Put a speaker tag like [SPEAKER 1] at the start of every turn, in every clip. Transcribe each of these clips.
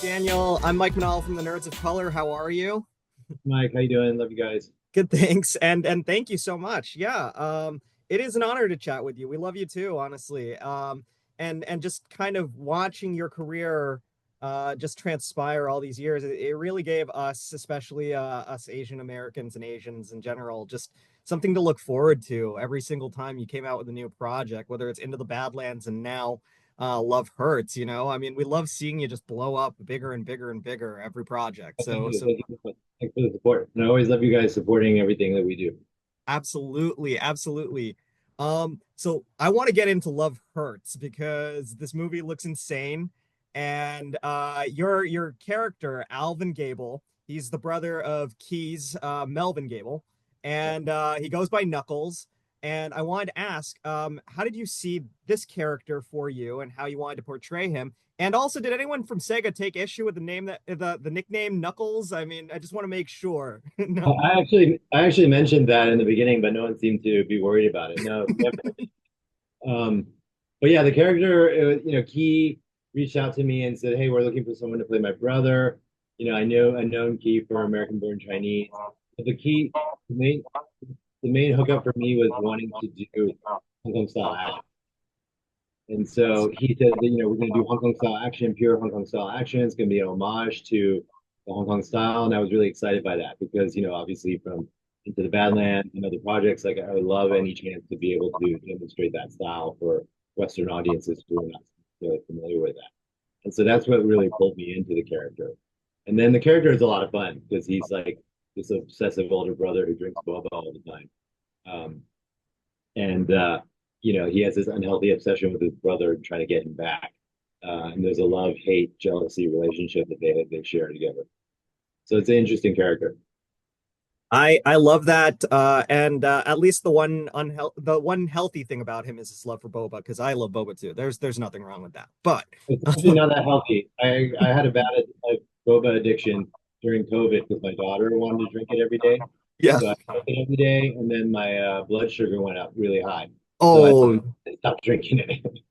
[SPEAKER 1] Daniel. I'm Mike Manal from the Nerds of Color. How are you?
[SPEAKER 2] Mike, how you doing? Love you guys.
[SPEAKER 1] Good, thanks. And thank you so much. Yeah, it is an honor to chat with you. We love you too, honestly. And just kind of watching your career just transpire all these years, it really gave us, especially us Asian Americans and Asians in general, just something to look forward to every single time you came out with a new project, whether it's Into the Badlands and now Love Hurts, you know. I mean, we love seeing you just blow up bigger and bigger and bigger every project.
[SPEAKER 2] Thank
[SPEAKER 1] So
[SPEAKER 2] you.
[SPEAKER 1] so
[SPEAKER 2] Thank you. Thanks for the support. And I always love you guys supporting everything that we do.
[SPEAKER 1] absolutely, absolutely. So I want to get into Love Hurts because this movie looks insane. And your character, Alvin Gable, he's the brother of Key's Melvin Gable, and he goes by Knuckles. And I wanted to ask, how did you see this character for you and how you wanted to portray him? And also, did anyone from Sega take issue with the name that the nickname Knuckles? I mean, I just want to make sure. No.
[SPEAKER 2] I actually mentioned that in the beginning, but no one seemed to be worried about it. No, definitely. Um, but yeah, the character, Key reached out to me and said, "Hey, we're looking for someone to play my brother." I known Key for American Born Chinese. But the main, the main hookup for me was wanting to do Hong Kong style action. And so he said that, we're going to do Hong Kong style action, pure Hong Kong style action. It's going to be an homage to the Hong Kong style. And I was really excited by that because, obviously from Into the Badlands and other projects, like I would love any chance to be able to demonstrate that style for Western audiences who are not really familiar with that. And so that's what really pulled me into the character. And then the character is a lot of fun because he's like this obsessive older brother who drinks boba all the time. Um, and he has this unhealthy obsession with his brother trying to get him back. And there's a love, hate, jealousy relationship that they share together. So it's an interesting character.
[SPEAKER 1] I love that, and at least the one healthy thing about him is his love for boba because I love boba too. There's nothing wrong with that. But
[SPEAKER 2] It's actually not that healthy. I had a bad boba addiction during COVID because my daughter wanted to drink it every day.
[SPEAKER 1] yeah.
[SPEAKER 2] So I drank it every day, and then my blood sugar went up really high. So I
[SPEAKER 1] Oh,
[SPEAKER 2] stopped drinking it.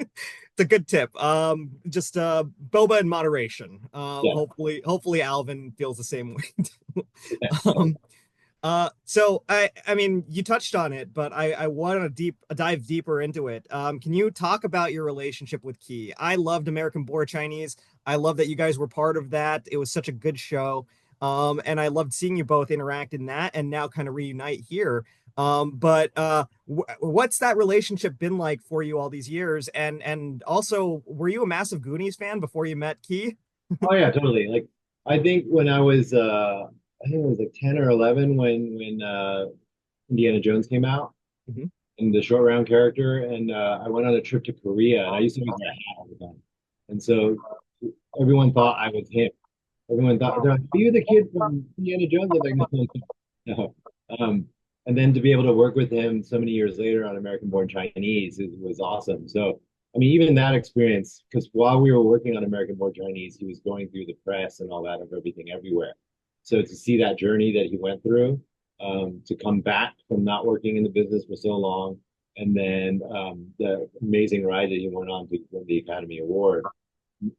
[SPEAKER 1] it's a good tip. Just boba in moderation.
[SPEAKER 2] Yeah.
[SPEAKER 1] Hopefully Alvin feels the same way. um, so I mean, you touched on it, but I want to dive deeper into it. Can you talk about your relationship with Key? I loved American Born Chinese. I love that you guys were part of that. It was such a good show. And I loved seeing you both interact in that and now kind of reunite here. But what's that relationship been like for you all these years? And also, were you a massive Goonies fan before you met Key?
[SPEAKER 2] Oh yeah, totally. Like I think when I think it was like 10 or 11 when Indiana Jones came out
[SPEAKER 1] Mhm.
[SPEAKER 2] and the short round character and I went on a trip to Korea and I used to wear a hat all the time. And so everyone thought I was him. Everyone thought, they're like, "Are you the kid from Indiana Jones?" I'm like, "No, no, no." And then to be able to work with him so many years later on American Born Chinese was awesome. So, I mean, even that experience, because while we were working on American Born Chinese, he was going through the press and all that of everything everywhere. So to see that journey that he went through, to come back from not working in the business for so long, and then the amazing ride that he went on to win the Academy Award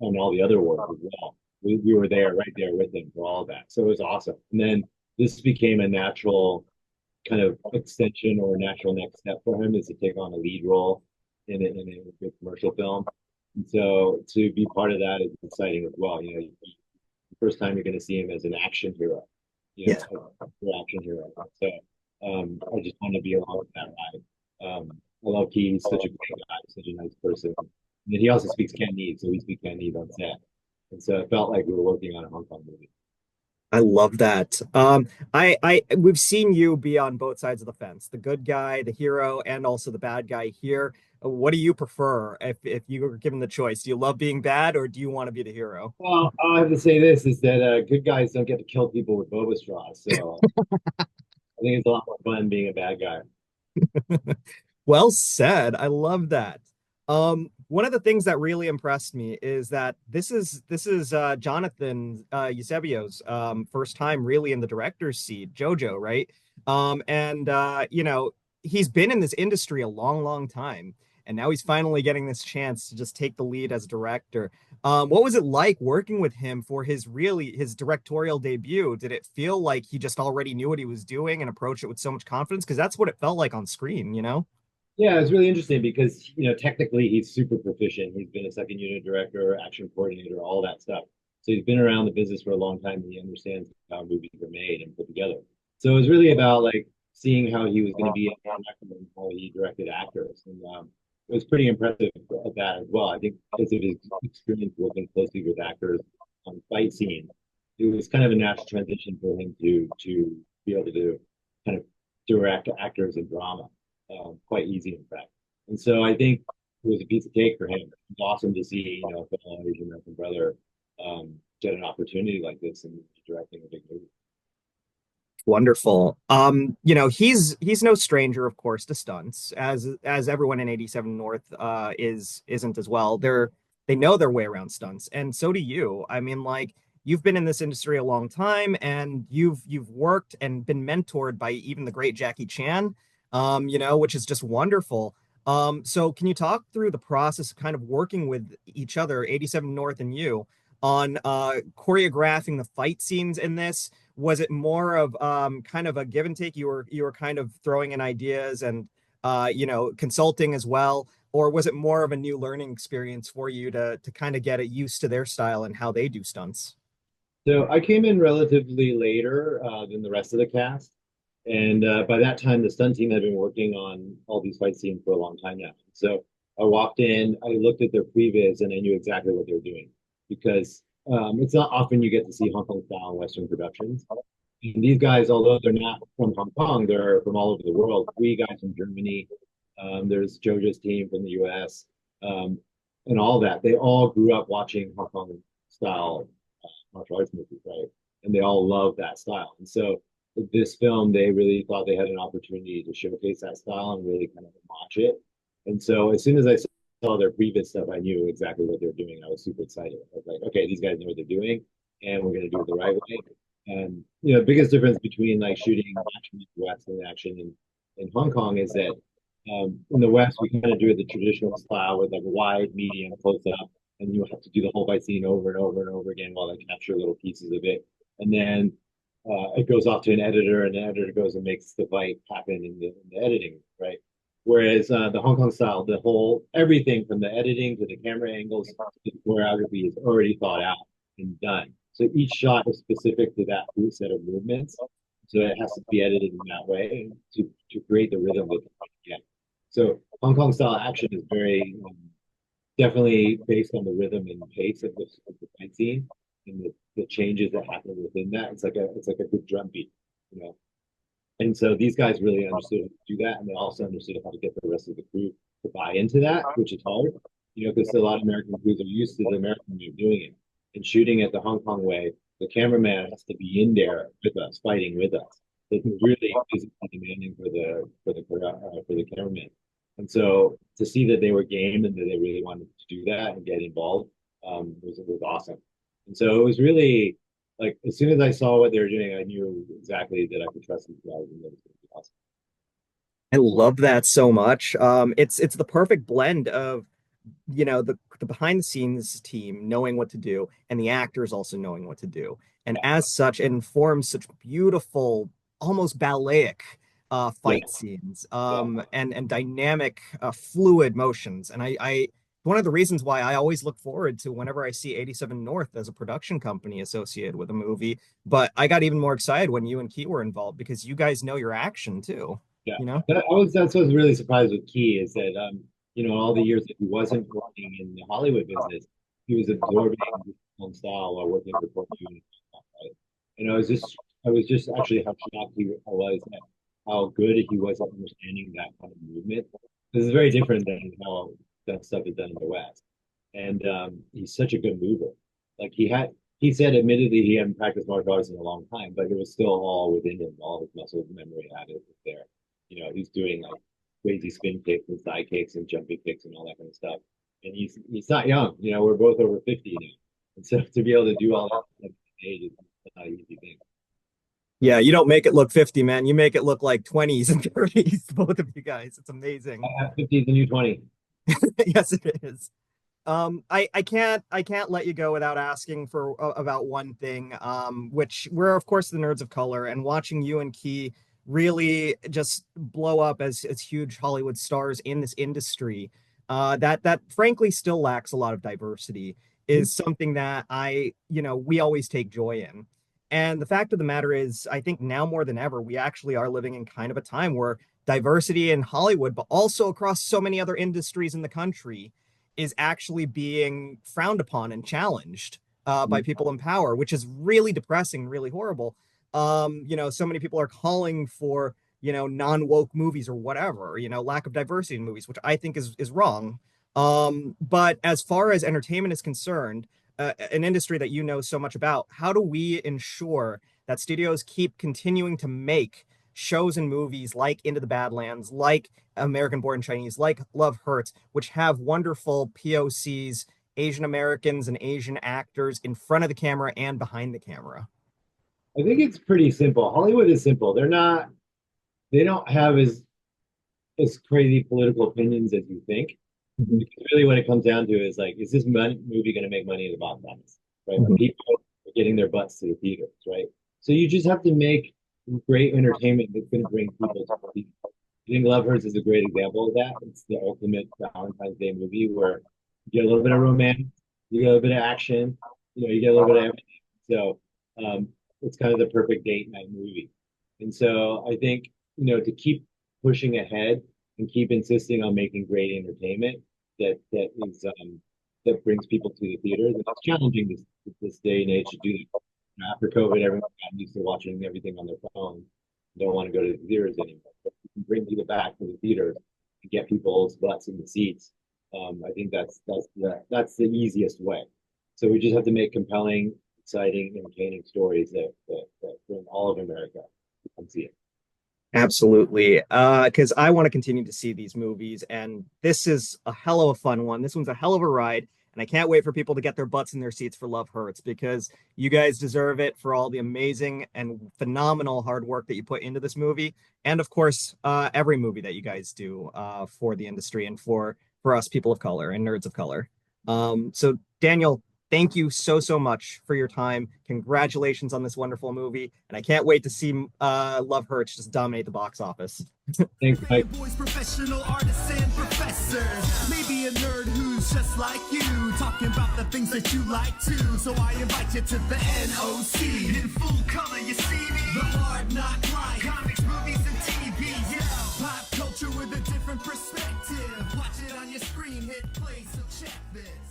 [SPEAKER 2] and all the other awards as well. We were there, right there with him for all of that. So it was awesome. And then this became a natural kind of extension or natural next step for him is to take on a lead role in a big commercial film. And so to be part of that is exciting as well. The first time you're going to see him as an action hero,
[SPEAKER 1] Yeah.
[SPEAKER 2] a action hero. So I just want to be along with that ride. I love Key. He's such a great guy, such a nice person. And then he also speaks Cantonese, so we speak Cantonese on set. And so it felt like we were working on a Hong Kong movie.
[SPEAKER 1] I love that. We've seen you be on both sides of the fence, the good guy, the hero, and also the bad guy here. What do you prefer if you were given the choice? Do you love being bad or do you want to be the hero?
[SPEAKER 2] Well, I have to say this is that good guys don't get to kill people with boba straws. So I think it's a lot more fun being a bad guy.
[SPEAKER 1] Well said. I love that. One of the things that really impressed me is that this is Jonathan Eusebio's first time really in the director's seat, Jojo, right? And he's been in this industry a long, long time. and now he's finally getting this chance to just take the lead as director. What was it like working with him for his directorial debut? Did it feel like he just already knew what he was doing and approached it with so much confidence? Because that's what it felt like on screen, you know?
[SPEAKER 2] Yeah, it's really interesting because, technically he's super proficient. He's been a second unit director, action coordinator, all that stuff. So he's been around the business for a long time and he understands how movies are made and put together. So it was really about like seeing how he was going to be a director and how he directed actors. And it was pretty impressive at that as well. I think because of his experience working closely with actors on fight scenes, it was kind of a natural transition for him to be able to kind of direct actors in drama quite easy, in fact. And so I think it was a piece of cake for him. It was awesome to see, a fellow Asian American brother get an opportunity like this and directing a big movie.
[SPEAKER 1] Wonderful. He's no stranger, of course, to stunts, as everyone in 87 North isn't as well. They know their way around stunts, and so do you. I mean, like you've been in this industry a long time, and you've worked and been mentored by even the great Jackie Chan, which is just wonderful. So can you talk through the process of kind of working with each other, 87 North and you, on choreographing the fight scenes in this? Was it more of kind of a give and take? You were kind of throwing in ideas and consulting as well, or was it more of a new learning experience for you to kind of get it used to their style and how they do stunts?
[SPEAKER 2] So I came in relatively later than the rest of the cast. And by that time, the stunt team had been working on all these fight scenes for a long time now. So I walked in, I looked at their previs, and I knew exactly what they were doing because it's not often you get to see Hong Kong style Western productions. And these guys, although they're not from Hong Kong, they're from all over the world. Three guys from Germany. There's JoJo's team from the US, and all that. They all grew up watching Hong Kong style martial arts movies, right? And they all love that style. And so with this film, they really thought they had an opportunity to showcase that style and really kind of watch it. And so as soon as I saw their previous stuff, I knew exactly what they were doing. I was super excited. I was like, okay, these guys know what they're doing, and we're going to do it the right way. And the biggest difference between like shooting action in the West and action in Hong Kong is that in the West we kind of do it the traditional style with like wide, medium, close up, and you have to do the whole fight scene over and over and over again while they capture little pieces of it, and then it goes off to an editor, and the editor goes and makes the fight happen in the editing, right? Whereas the Hong Kong style, the whole everything from the editing to the camera angles to the choreography is already thought out and done. So each shot is specific to that set of movements. So it has to be edited in that way to create the rhythm that you get. So Hong Kong style action is very definitely based on the rhythm and pace of the fight scene and the changes that happen within that. It's like a good drum beat, you know. And so these guys really understood how to do that, and they also understood how to get the rest of the crew to buy into that, which is hard, because a lot of American crews are used to the American way of doing it. And shooting it the Hong Kong way, the cameraman has to be in there with us, fighting with us. It's really physically demanding for the cameraman. And so to see that they were game and that they really wanted to do that and get involved was awesome. And so it was really like as soon as I saw what they were doing, I knew exactly that I could trust these guys and that it was going to be awesome.
[SPEAKER 1] I love that so much. It's the perfect blend of the behind the scenes team knowing what to do and the actors also knowing what to do, and
[SPEAKER 2] Yeah,
[SPEAKER 1] as such it informs such beautiful, almost balletic
[SPEAKER 2] yeah,
[SPEAKER 1] fight scenes,
[SPEAKER 2] yeah.
[SPEAKER 1] and dynamic, fluid motions. And I one of the reasons why I always look forward to whenever I see 87 North as a production company associated with a movie. But I got even more excited when you and Key were involved because you guys know your action too,
[SPEAKER 2] Yeah,
[SPEAKER 1] you know.
[SPEAKER 2] that's what was really surprised with Key is that all the years that he wasn't working in the Hollywood business, he was absorbing his own style while working for corporate. Right? And I was just actually how shocked I was at how good he was at understanding that kind of movement. This is very different than how that stuff is done in the West. And he's such a good mover. Like he said, admittedly, he hadn't practiced martial arts in a long time, but it was still all within him. All his muscle memory had it there. He's doing like crazy spin kicks and side kicks and jumping kicks and all that kind of stuff. And he's not young. We're both over 50 now. And so to be able to do all that at the age is not an easy thing.
[SPEAKER 1] Yeah, you don't make it look 50, man. You make it look like 20s and 30s, both of you guys. It's amazing.
[SPEAKER 2] 50 is the new 20.
[SPEAKER 1] Yes, it is. I can't let you go without asking for about one thing, which we're of course the nerds of color, and watching you and Key really just blow up as huge Hollywood stars in this industry, that frankly still lacks a lot of diversity, is something that we always take joy in. And the fact of the matter is, I think now more than ever, we actually are living in kind of a time where diversity in Hollywood, but also across so many other industries in the country, is actually being frowned upon and challenged by people in power, which is really depressing, really horrible. So many people are calling for non-woke movies or whatever, lack of diversity in movies, which I think is wrong. But as far as entertainment is concerned, an industry that you know so much about, how do we ensure that studios keep continuing to make shows and movies like Into the Badlands, like American Born Chinese, like Love Hurts, which have wonderful POCs, Asian Americans and Asian actors in front of the camera and behind the camera?
[SPEAKER 2] I think it's pretty simple. Hollywood is simple. They don't have as crazy political opinions as you think.
[SPEAKER 1] Mhm.
[SPEAKER 2] Because really, what it comes down to is like, is this movie going to make money at the box office? Right? Are
[SPEAKER 1] Mhm.
[SPEAKER 2] people getting their butts to the theaters? Right? So you just have to make great entertainment that's going to bring people to the theater. I think Love Hurts is a great example of that. It's the ultimate Valentine's Day movie where you get a little bit of romance, you get a little bit of action, you get a little bit of everything. So it's kind of the perfect date night movie. And so I think, to keep pushing ahead and keep insisting on making great entertainment that brings people to the theaters. And it's challenging this day and age to do that. After COVID, everyone got used to watching everything on their phone. Don't want to go to the theaters anymore. But we can bring people back to the theaters and get people's butts in the seats. I think that's the easiest way. So we just have to make compelling, exciting, entertaining stories that bring all of America to come see it.
[SPEAKER 1] Absolutely. Because I want to continue to see these movies, and this is a hell of a fun one. This one's a hell of a ride, and I can't wait for people to get their butts in their seats for Love Hurts because you guys deserve it for all the amazing and phenomenal hard work that you put into this movie, and of course, every movie that you guys do for the industry and for us people of color and nerds of color. So Daniel, thank you so much for your time. Congratulations on this wonderful movie, and I can't wait to see Love Hurts just dominate the box office.
[SPEAKER 2] Thanks, Mike.
[SPEAKER 3] Boys, professional artists and professors. Maybe a nerd who's just like you, talking about the things that you like too. So I invite you to the NOC. In full color, you see me. The hard knock life. Comics, movies, and TV. Yeah. Pop culture with a different perspective. Watch it on your screen, hit play, so check this.